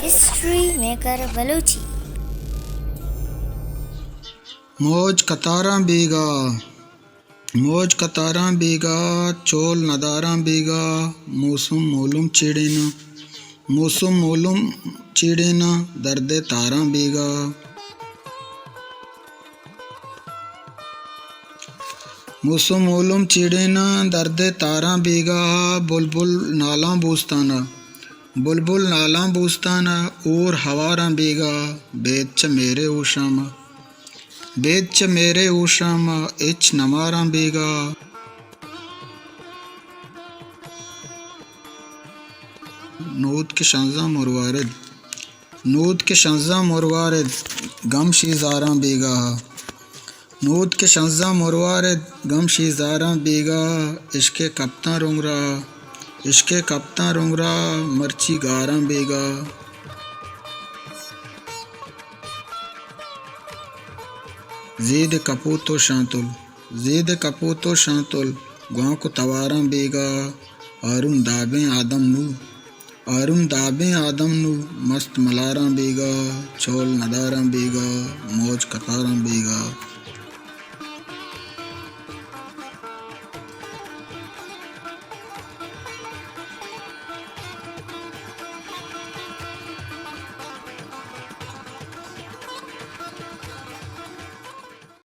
History maker Balochi. मौज कतारा बीगा, मौज कतारा बीगा, चोल नदारा बीगा, मौसम मोलुम चिड़ेना, मौसम मोलुम चिड़ेना, दर्दे तारा बीगा। मौसम मोलुम चिड़ेना, दर्दे तारा बीगा, बुलबुल नाला बूस्ताना, बुलबुल नाला बूस्ताना, और हवारा बीगा, बेच मेरे ऊशामा, बेच मेरे ऊशामा, इच नमारा बीगा। नूद के शंजा मुरवारिद, नूद के शंजा मुरवारिद, गम शीजारा बीगा, नूद के शंजा मुरवारिद, गम शीजारा बीगा, इश्के कप्तान रुंगरा, इश्के कप्तान रुंगरा, मर्ची गारा बीगा। ज़ीद कपूतो शांतुल, ज़ीद कपूतो शांतुल, गाँव को तवारा बीगा, आरुम दाबे आदम नू, आरुम दाबे आदम नू, मस्त मलारा बीगा, चोल नदारा बीगा, मौज कतारा बीगा।